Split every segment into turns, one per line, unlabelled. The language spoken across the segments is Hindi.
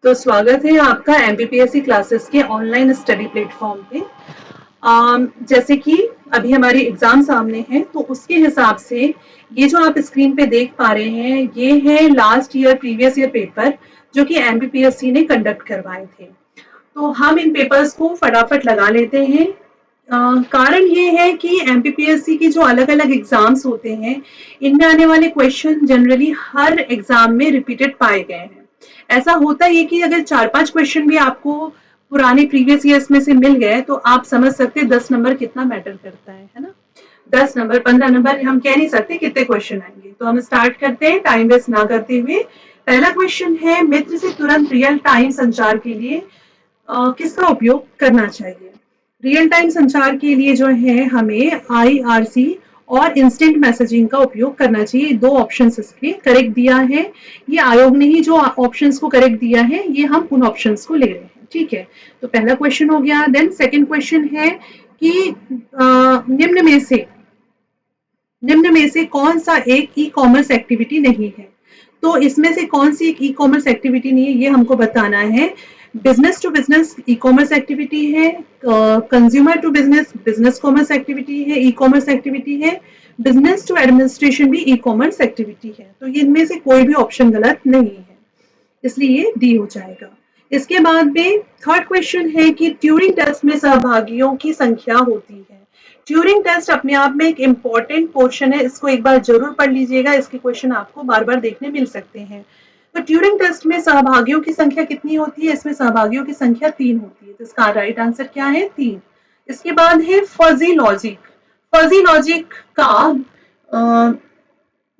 तो स्वागत है आपका एमपीपीएससी क्लासेस के ऑनलाइन स्टडी प्लेटफॉर्म पे। जैसे कि अभी हमारी एग्जाम सामने है तो उसके हिसाब से ये जो आप स्क्रीन पे देख पा रहे हैं ये है last year previous year paper जो कि एमपीपीएससी ने कंडक्ट करवाए थे। तो हम इन पेपर्स को फटाफट लगा लेते हैं। कारण ये है कि एमपीपीएससी की जो अलग अलग एग्जाम्स होते हैं इनमें आने वाले क्वेश्चन जनरली हर एग्जाम में रिपीटेड पाए गए हैं। ऐसा होता है कि अगर 4-5 क्वेश्चन भी आपको पुराने प्रीवियस ईयर्स में से मिल गए तो आप समझ सकते हैं 10 नंबर कितना मैटर करता है ना। 10 नंबर 15 नंबर हम कह नहीं सकते कितने क्वेश्चन आएंगे। तो हम स्टार्ट करते हैं टाइम वेस्ट ना करते हुए। पहला क्वेश्चन है मित्र से तुरंत रियल टाइम संचार के लिए किसका उपयोग करना चाहिए। रियल टाइम संचार के लिए जो है हमें आईआरसी और इंस्टेंट मैसेजिंग का उपयोग करना चाहिए। दो ऑप्शंस इसके करेक्ट दिया है। ये आयोग ने ही जो ऑप्शंस को करेक्ट दिया है ये हम उन ऑप्शंस को ले रहे हैं। ठीक है, तो पहला क्वेश्चन हो गया। देन सेकंड क्वेश्चन है कि निम्न में से कौन सा एक ई कॉमर्स एक्टिविटी नहीं है। तो इसमें से कौन सी एक ई कॉमर्स एक्टिविटी नहीं है ये हमको बताना है। Business to business e commerce activity है, consumer to business business commerce activity है, ई कॉमर्स एक्टिविटी है, बिजनेस टू एडमिनिस्ट्रेशन भी ई कॉमर्स एक्टिविटी है। तो इनमें से कोई भी ऑप्शन गलत नहीं है, इसलिए डी हो जाएगा। इसके बाद में थर्ड क्वेश्चन है कि ट्यूरिंग टेस्ट में सहभागियों की संख्या होती है। ट्यूरिंग टेस्ट अपने आप में एक इम्पॉर्टेंट पोर्शन है, इसको एक बार जरूर पढ़ लीजिएगा। इसके क्वेश्चन आपको बार बार देखने मिल सकते हैं। तो ट्यूरिंग टेस्ट में सहभागियों की संख्या कितनी होती है। इसमें सहभागियों की संख्या 3 होती है। तो इसका राइट आंसर क्या है, 3। इसके बाद है फजी लॉजिक। फजी लॉजिक का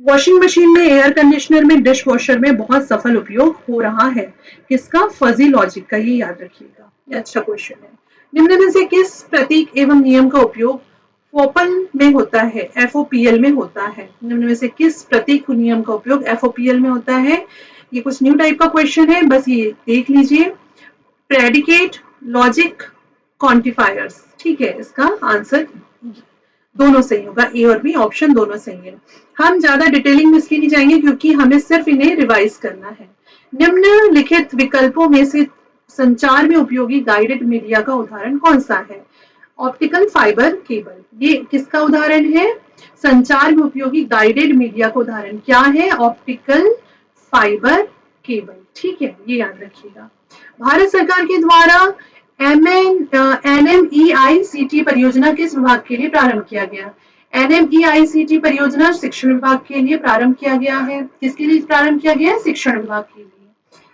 वॉशिंग मशीन में, एयर कंडीशनर में, डिश वॉशर में बहुत सफल उपयोग हो रहा है। किसका, फजी लॉजिक का, ये याद रखिएगा, ये अच्छा क्वेश्चन है। निम्न में से किस प्रतीक एवं नियम का उपयोग फोपल में होता है, एफओपीएल में होता है। निम्न में से किस प्रतीक नियम का उपयोग एफओपीएल में होता है। ये कुछ न्यू टाइप का क्वेश्चन है, बस ये देख लीजिए। Predicate, logic, quantifiers. ठीक है, इसका आंसर दोनों सही होगा, ए और बी ऑप्शन दोनों सही है। हम ज्यादा डिटेलिंग में इसलिए नहीं जाएंगे क्योंकि हमें सिर्फ इन्हें रिवाइज करना है। निम्नलिखित विकल्पों में से संचार में उपयोगी गाइडेड मीडिया का उदाहरण कौन सा है। ऑप्टिकल फाइबर केबल, ये किसका उदाहरण है। संचार में उपयोगी गाइडेड मीडिया का उदाहरण क्या है, ऑप्टिकल फाइबर केबल। ठीक है, ये याद रखिएगा। भारत सरकार के द्वारा एनएमईआईसीटी परियोजना किस विभाग के लिए प्रारंभ किया गया। एनएमईआईसीटी परियोजना शिक्षण विभाग के लिए प्रारंभ किया गया है। किसके लिए प्रारंभ किया गया है, शिक्षण विभाग के लिए।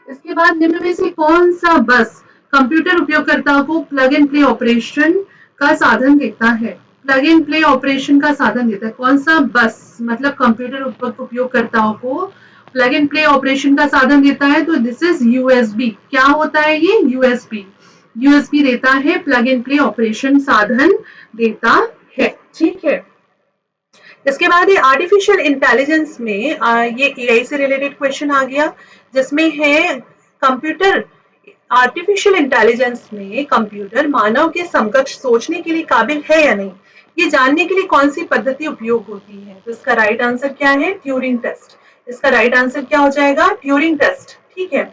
इसके बाद निम्न में से कौन सा बस कंप्यूटर उपयोगकर्ताओं को प्लग एंड प्ले ऑपरेशन का साधन देता है। प्लग एंड प्ले ऑपरेशन का साधन देता है कौन सा बस, मतलब कंप्यूटर उपयोगकर्ताओं को प्लग एंड प्ले ऑपरेशन का साधन देता है। तो दिस इज यूएसबी। क्या होता है ये, यूएसबी। यूएसबी देता है, प्लग एंड प्ले ऑपरेशन साधन देता है। ठीक है, इसके बाद ये आर्टिफिशियल इंटेलिजेंस में ये एआई से रिलेटेड क्वेश्चन आ गया जिसमें है कंप्यूटर। आर्टिफिशियल इंटेलिजेंस में कंप्यूटर मानव के समकक्ष सोचने के लिए काबिल है या नहीं, ये जानने के लिए कौन सी पद्धति उपयोग होती है। तो इसका राइट आंसर क्या है, ट्यूरिंग टेस्ट। इसका राइट आंसर क्या हो जाएगा, ट्यूरिंग टेस्ट। ठीक है,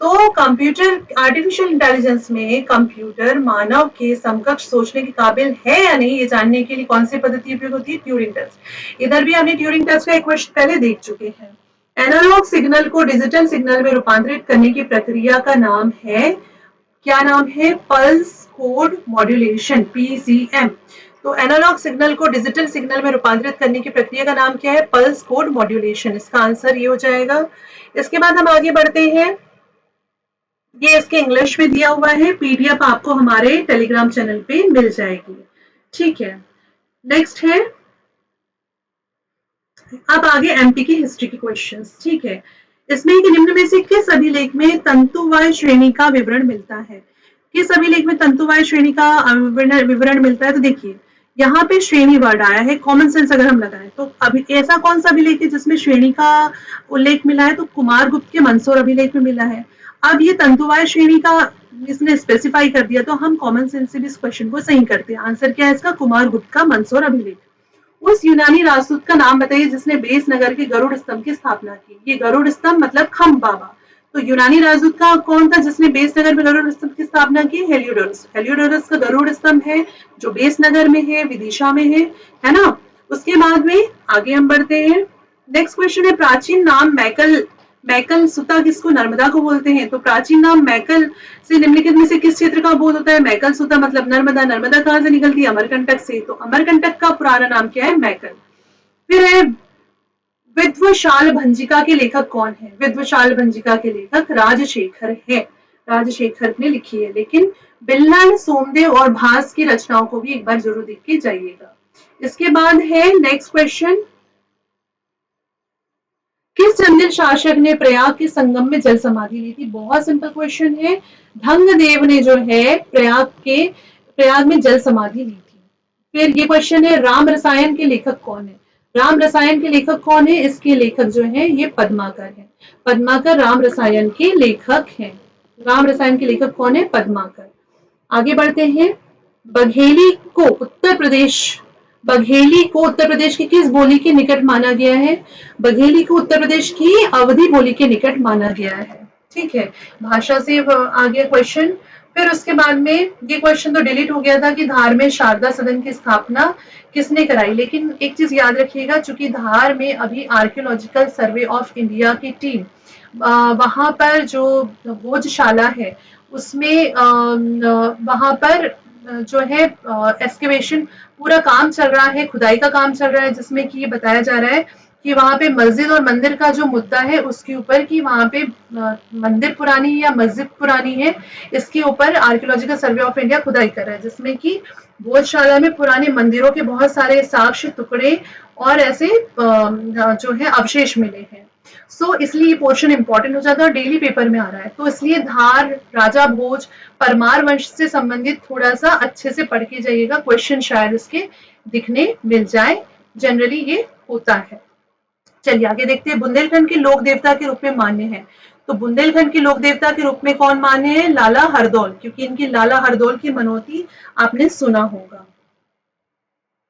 तो कंप्यूटर आर्टिफिशियल इंटेलिजेंस में कंप्यूटर मानव के समकक्ष सोचने के काबिल है या नहीं ये जानने के लिए कौन सी पद्धति उपयोग होती है, ट्यूरिंग टेस्ट। इधर भी हमने ट्यूरिंग टेस्ट का एक क्वेश्चन पहले देख चुके हैं। एनालॉग सिग्नल को डिजिटल सिग्नल में रूपांतरित करने की प्रक्रिया का नाम है, क्या नाम है, पल्स कोड मॉड्यूलेशन, पीसीएम। तो एनालॉग सिग्नल को डिजिटल सिग्नल में रूपांतरित करने की प्रक्रिया का नाम क्या है, पल्स कोड मॉड्यूलेशन। इसका आंसर ये हो जाएगा। इसके बाद हम आगे बढ़ते हैं। ये इसके इंग्लिश में दिया हुआ है, पीडीएफ आपको हमारे टेलीग्राम चैनल पे मिल जाएगी। ठीक है, नेक्स्ट है, अब आगे एमपी की हिस्ट्री के क्वेश्चंस। ठीक है, इसमें कि निम्न में से किस अभिलेख में तंतुवाय श्रेणी का विवरण मिलता है। किस अभिलेख में तंतुवाय श्रेणी का विवरण मिलता है। तो देखिए यहाँ पे श्रेणी वर्ड आया है, कॉमन सेंस अगर हम लगाएं तो अभी ऐसा कौन सा अभिलेख है जिसमें श्रेणी का उल्लेख मिला है, तो कुमार गुप्त के मंदसौर अभिलेख में मिला है। अब ये तंतुवाय श्रेणी का इसने स्पेसिफाई कर दिया तो हम कॉमन सेंस से भी इस क्वेश्चन को सही करते हैं। आंसर क्या है इसका, कुमार गुप्त का मंदसौर अभिलेख। उस यूनानी राजदूत का नाम बताइए जिसने बेस नगर के गरुड़ स्तंभ की स्थापना की। ये गरुड़ स्तंभ मतलब खम्भ बाबा। तो यूनानी राजदूत का कौन था जिसने बेस नगर में गरुड़ स्तंभ की स्थापना की? हेलियोडोरस। हेलियोडोरस का गरुड़ स्तंभ है जो बेस नगर में है, विदिशा में है ना? उसके बाद में आगे हम बढ़ते हैं। नेक्स्ट क्वेश्चन है, प्राचीन नाम मैकल मैकल सुता किसको? नर्मदा को बोलते हैं। तो प्राचीन नाम मैकल से निम्नलिखित में से किस क्षेत्र का बोध होता है? मैकल सुता मतलब नर्मदा। नर्मदा कहाँ से निकलती है? अमरकंटक से। तो अमरकंटक का पुराना नाम क्या है? मैकल। फिर है, विद्वशाल भंजिका के लेखक कौन है? विद्वशाल भंजिका के लेखक राजशेखर है। राजशेखर ने लिखी है, लेकिन बिल्लाल, सोमदेव और भास की रचनाओं को भी एक बार जरूर देख के जाइएगा। इसके बाद है नेक्स्ट क्वेश्चन, किस चंदेल शासक ने प्रयाग के संगम में जल समाधि ली थी? बहुत सिंपल क्वेश्चन है, धंगदेव ने जो है प्रयाग में जल समाधि ली थी। फिर ये क्वेश्चन है, राम रसायन के लेखक कौन है? राम रसायन के लेखक कौन है? इसके लेखक जो है ये पद्माकर है। पद्माकर राम रसायन के लेखक हैं। राम रसायन के लेखक कौन है? पद्माकर। आगे बढ़ते हैं, बघेली को उत्तर प्रदेश बघेली को उत्तर प्रदेश की किस बोली के निकट माना गया है? बघेली को उत्तर प्रदेश की अवधी बोली के निकट माना गया है। ठीक है, भाषा से आ गया क्वेश्चन। फिर उसके बाद में ये क्वेश्चन तो डिलीट हो गया था कि धार में शारदा सदन की स्थापना किसने कराई, लेकिन एक चीज याद रखिएगा, चूंकि धार में अभी आर्कियोलॉजिकल सर्वे ऑफ इंडिया की टीम वहां पर जो भोजशाला है उसमें वहां पर जो है एक्सकेवेशन पूरा काम चल रहा है, खुदाई का काम चल रहा है, जिसमें कि ये बताया जा रहा है कि वहां पे मस्जिद और मंदिर का जो मुद्दा है उसके ऊपर कि वहां पे मंदिर पुरानी या मस्जिद पुरानी है, इसके ऊपर आर्कियोलॉजिकल सर्वे ऑफ इंडिया खुदाई कर रहा है, जिसमें कि भोजशाला में पुराने मंदिरों के बहुत सारे साक्ष्य टुकड़े और ऐसे जो है अवशेष मिले हैं। सो इसलिए ये पोर्शन इंपॉर्टेंट हो जाता है और डेली पेपर में आ रहा है, तो इसलिए धार, राजा भोज, परमार वंश से संबंधित थोड़ा सा अच्छे से पढ़ के जाइएगा, क्वेश्चन शायद इसके दिखने मिल जाए, जनरली ये होता है। चलिए आगे देखते हैं, बुंदेलखंड के लोक देवता के रूप में मान्य है। तो बुंदेलखंड के लोक देवता के रूप में कौन मान्य है? लाला हरदौल, क्योंकि इनकी लाला हरदौल की मनौती आपने सुना होगा।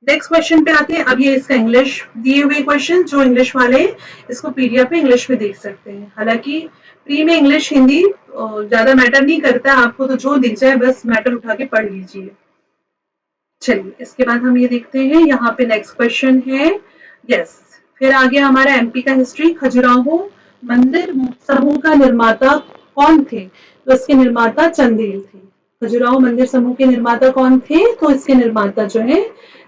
नेक्स्ट क्वेश्चन पे आते हैं। अब ये इसका इंग्लिश दिए हुए क्वेश्चन, जो इंग्लिश वाले इसको पीडीएफ में इंग्लिश में देख सकते हैं। हालांकि प्री में इंग्लिश हिंदी ज्यादा मैटर नहीं करता है आपको, तो जो दिख जाए बस मैटर उठा के पढ़ लीजिए। चलिए इसके बाद हम ये देखते हैं, यहाँ पे नेक्स्ट क्वेश्चन है, यस, फिर आगे हमारा एमपी का हिस्ट्री। खजुराहो मंदिर समूह का निर्माता कौन थे? तो इसके निर्माता चंदेल थे। खजुराहो मंदिर समूह के निर्माता कौन थे? तो इसके निर्माता जो है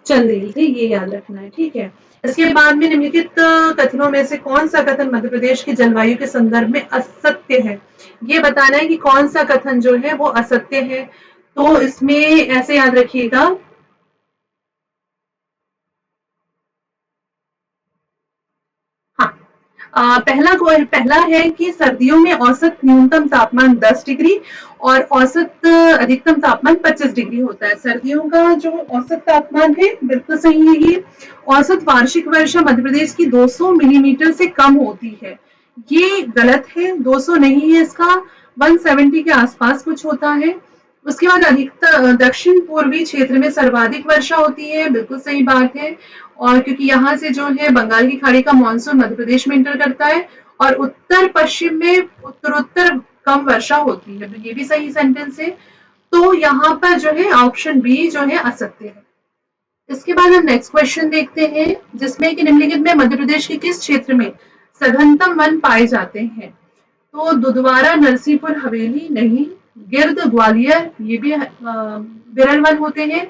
चंदेल थे, ये याद रखना है, ठीक है। इसके बाद में निम्नलिखित कथनों में से कौन सा कथन मध्य प्रदेश की जलवायु के संदर्भ में असत्य है? ये बताना है कि कौन सा कथन जो है वो असत्य है। तो इसमें ऐसे याद रखिएगा, पहला है कि सर्दियों में औसत न्यूनतम तापमान 10 डिग्री और औसत अधिकतम तापमान 25 डिग्री होता है। सर्दियों का जो औसत तापमान है बिल्कुल सही है ये। औसत वार्षिक वर्षा मध्य प्रदेश की 200 मिलीमीटर से कम होती है, ये गलत है, 200 नहीं है इसका, 170 के आसपास कुछ होता है। उसके बाद अधिकतर दक्षिण पूर्वी क्षेत्र में सर्वाधिक वर्षा होती है, बिल्कुल सही बात है, और क्योंकि यहाँ से जो है बंगाल की खाड़ी का मानसून मध्य प्रदेश में इंटर करता है और उत्तर पश्चिम में उत्तरोत्तर कम वर्षा होती है, तो ये भी सही सेंटेंस है। तो यहाँ पर जो है ऑप्शन बी जो है असत्य है। इसके बाद हम नेक्स्ट क्वेश्चन देखते हैं, जिसमें कि निम्नलिखित में मध्य प्रदेश के किस क्षेत्र में सघनतम वन पाए जाते हैं? तो दुधवारा, नरसिंहपुर हवेली नहीं, गिर्द, ग्वालियर ये भी विरल वन होते हैं,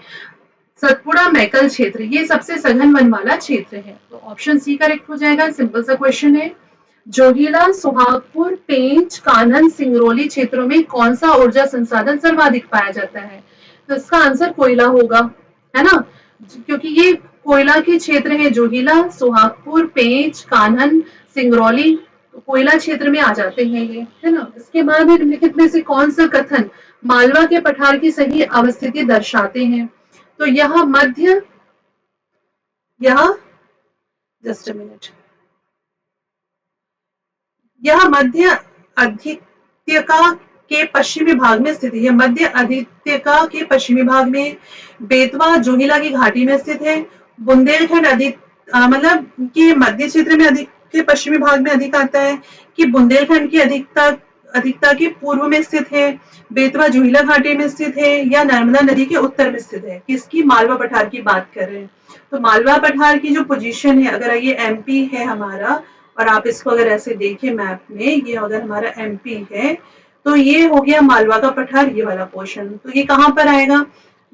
सतपुड़ा, मैकल क्षेत्र ये सबसे सघन वन वाला क्षेत्र है। तो ऑप्शन सी करेक्ट हो जाएगा, सिंपल सा क्वेश्चन है। जोगीला, सुहागपुर, पेंच, कानन, सिंगरौली क्षेत्रों में कौन सा ऊर्जा संसाधन सर्वाधिक पाया जाता है? तो इसका आंसर कोयला होगा, है ना, क्योंकि ये कोयला के क्षेत्र है। जोगीला, सुहागपुर, पेंच, कान्हन, सिंगरौली कोयला क्षेत्र में आ जाते हैं ये, है ना। इसके बाद निम्नलिखित में से कौन सा कथन मालवा के पठार की सही अवस्थिति दर्शाते हैं? तो जस्ट अ मिनट, यह मध्य अधित्यका के पश्चिमी भाग में स्थित है। मध्य अधित्यका के पश्चिमी भाग में, बेतवा जोहिला की घाटी में स्थित है। बुंदेलखंड मतलब कि मध्य क्षेत्र में अधिक के पश्चिमी भाग में अधिक आता है, कि बुंदेलखंड की अधिकता अधिकता के पूर्व में स्थित है, बेतवा जोहिला घाटी में स्थित है या नर्मदा नदी के उत्तर में स्थित है? किसकी? मालवा पठार की बात कर रहे हैं। तो मालवा पठार की जो पोजीशन है, अगर ये एमपी है हमारा और आप इसको अगर ऐसे देखें मैप में, ये अगर हमारा एमपी है तो ये हो गया मालवा का पठार, ये वाला पोर्शन। तो ये कहाँ पर आएगा?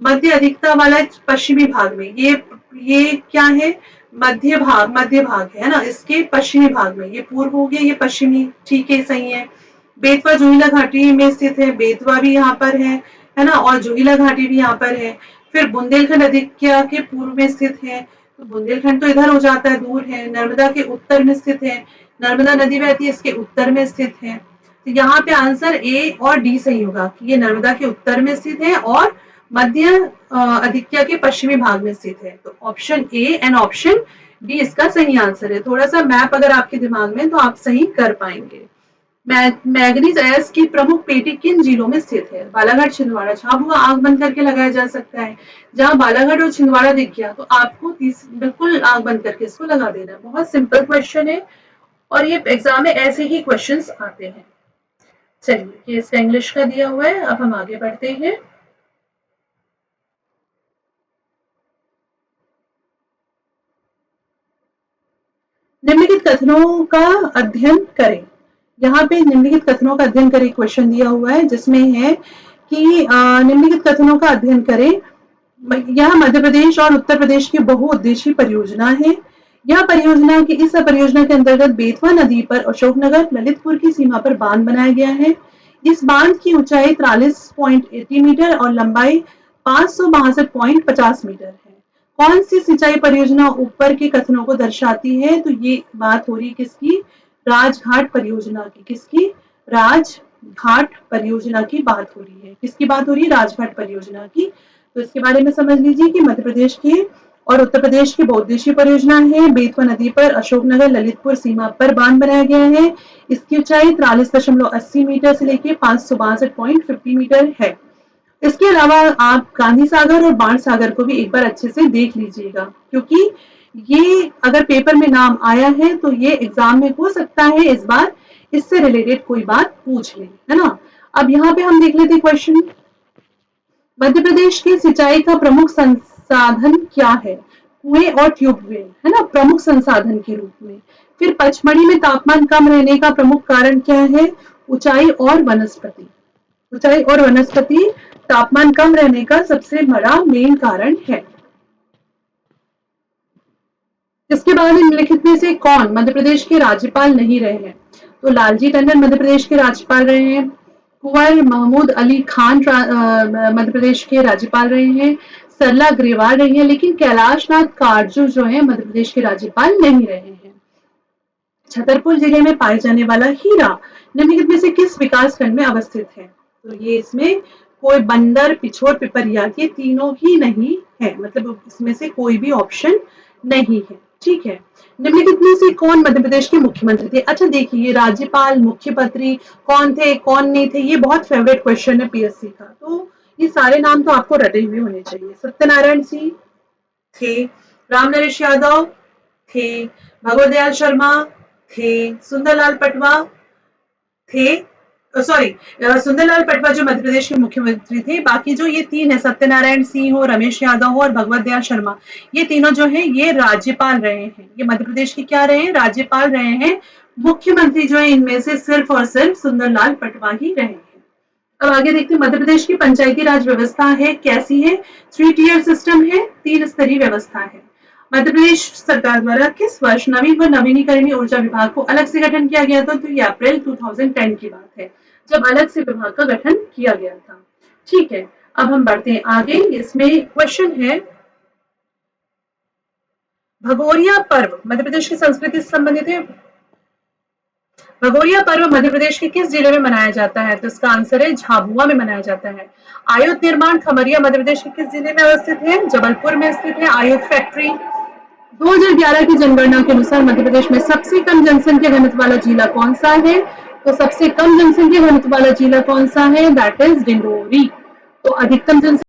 मध्य अधिकता वाला पश्चिमी भाग में। ये क्या है? मध्य भाग है ना, इसके पश्चिमी भाग में। ये पूर्व हो गया, ये पश्चिमी। ठीक है, सही है। बेतवा जोहिला घाटी में स्थित है, बेतवा भी यहाँ पर है ना, और जोहिला घाटी भी यहाँ पर है। फिर बुंदेलखंड अधिक्या के पूर्व में स्थित है, तो बुंदेलखंड तो इधर हो जाता है, दूर है। नर्मदा के उत्तर में स्थित है, नर्मदा नदी बहती है, इसके उत्तर में स्थित है। तो यहाँ पे आंसर ए और डी सही होगा कि ये नर्मदा के उत्तर में स्थित है और मध्य अधिक्या के पश्चिमी भाग में स्थित है। तो option A and option D इसका सही आंसर है। थोड़ा सा मैप अगर आपके दिमाग में तो आप सही कर पाएंगे। मैग्नीज अयस्क की प्रमुख पेटी किन जिलों में स्थित है? बालाघाट, छिंदवाड़ा। झाबुआ आंख बंद करके लगाया जा सकता है। जहां बालाघाट और छिंदवाड़ा दिख गया तो आपको बिल्कुल आंख बंद करके इसको लगा देना है। बहुत सिंपल क्वेश्चन है और ये एग्जाम में ऐसे ही क्वेश्चंस आते हैं। चलिए, ये इसका इंग्लिश का दिया हुआ है। अब हम आगे बढ़ते हैं। निम्नलिखित कथनों का अध्ययन करें। यहाँ पे निम्नलिखित कथनों का अध्ययन करें क्वेश्चन दिया हुआ है, जिसमें है कि निम्नलिखित कथनों का अध्ययन करें। यह मध्य प्रदेश और उत्तर प्रदेश की बहुउद्देशीय परियोजना है। यह परियोजना की इस परियोजना के अंतर्गत बेतवा नदी पर अशोकनगर ललितपुर की सीमा पर बांध बनाया गया है। इस बांध की ऊंचाई 43.80 मीटर और लंबाई 562.50 मीटर है। कौन सी सिंचाई परियोजना ऊपर के कथनों को दर्शाती है? तो ये बात हो रही है किसकी? राजघाट परियोजना की। किसकी? राजघाट परियोजना की बात हो रही है। किसकी बात हो रही है? राजघाट परियोजना की। तो इसके बारे में समझ लीजिए कि मध्य प्रदेश की और उत्तर प्रदेश की बहुउद्देशीय परियोजना है। बेतवा नदी पर अशोकनगर ललितपुर सीमा पर बांध बनाया गया है। इसकी ऊंचाई 43.80 मीटर से लेकर 562.50 मीटर है। इसके अलावा आप गांधी सागर और बाण सागर को भी एक बार अच्छे से देख लीजिएगा, क्योंकि ये अगर पेपर में नाम आया है तो ये एग्जाम में हो सकता है इस बार इससे रिलेटेड कोई बात पूछ ले, है ना। अब यहाँ पे हम देख लेते हैं क्वेश्चन। मध्य प्रदेश की सिंचाई का प्रमुख संसाधन क्या है? कुएं और ट्यूबवेल, है ना, प्रमुख संसाधन के रूप में। फिर पचमढ़ी में तापमान कम रहने का प्रमुख कारण क्या है? ऊंचाई और वनस्पति। ऊंचाई और वनस्पति तापमान कम रहने का सबसे बड़ा मेन कारण है। इसके बाद निम्नलिखित में से कौन मध्य प्रदेश के राज्यपाल नहीं रहे हैं? तो लालजी टंडन मध्य प्रदेश के राज्यपाल रहे हैं। कुंवर महमूद अली खान मध्य प्रदेश के राज्यपाल रहे हैं। सरला ग्रेवाल रही है, लेकिन कैलाश नाथ काटजू जो है मध्य प्रदेश के राज्यपाल नहीं रहे हैं। छतरपुर जिले में पाए जाने वाला हीरा निम्नलिखित में से किस विकास खंड में अवस्थित है? तो ये इसमें कोई बंदर, पिछोर, पिपरिया, ये तीनों ही नहीं है, मतलब इसमें से कोई भी ऑप्शन नहीं है। ठीक है। निम्नलिखित में से कौन मध्य प्रदेश के मुख्यमंत्री थे? अच्छा देखिए, ये राज्यपाल, मुख्यमंत्री कौन थे, कौन नहीं थे, ये बहुत फेवरेट क्वेश्चन है पीएससी का। तो ये सारे नाम तो आपको रटे हुए होने चाहिए। सत्यनारायण सिंह थे, रामनरेश यादव थे, भगवत दयाल शर्मा थे, सुंदरलाल पटवा थे, सुंदरलाल पटवा जो मध्य प्रदेश के मुख्यमंत्री थे। बाकी जो ये तीन है, सत्यनारायण सिंह हो, रमेश यादव हो और भगवत दयाल शर्मा, ये तीनों जो है ये राज्यपाल रहे हैं। ये मध्य प्रदेश के क्या रहे हैं? राज्यपाल रहे हैं। मुख्यमंत्री जो है इनमें से सिर्फ और सिर्फ सुंदरलाल पटवा ही रहे हैं। अब आगे देखते हैं, मध्य प्रदेश की पंचायती राज व्यवस्था है कैसी है? 3 टियर सिस्टम है, 3 स्तरीय व्यवस्था है। मध्य प्रदेश सरकार द्वारा किस वर्ष नवीन व नवीनीकरणीय ऊर्जा विभाग को अलग से गठन किया गया था? तो ये अप्रैल 2010 की बात है, जब अलग से विभाग का गठन किया गया था। ठीक है, अब हम बढ़ते हैं आगे। इसमें क्वेश्चन है, भगोरिया पर्व मध्य प्रदेश की संस्कृति से संबंधित है। भगोरिया पर्व मध्य प्रदेश के किस जिले में मनाया जाता है? तो इसका आंसर है झाबुआ में मनाया जाता है। आयुध निर्माण खमरिया मध्य प्रदेश के किस जिले में अवस्थित है? जबलपुर में स्थित है आयुध फैक्ट्री। 2011 की जनगणना के अनुसार मध्य प्रदेश में सबसे कम जनसंख्या घनत्व वाला जिला कौन सा है? तो सबसे कम जनसंख्या घनत्व वाला जिला कौन सा है? That is Dindori. तो अधिकतम जनसंख्या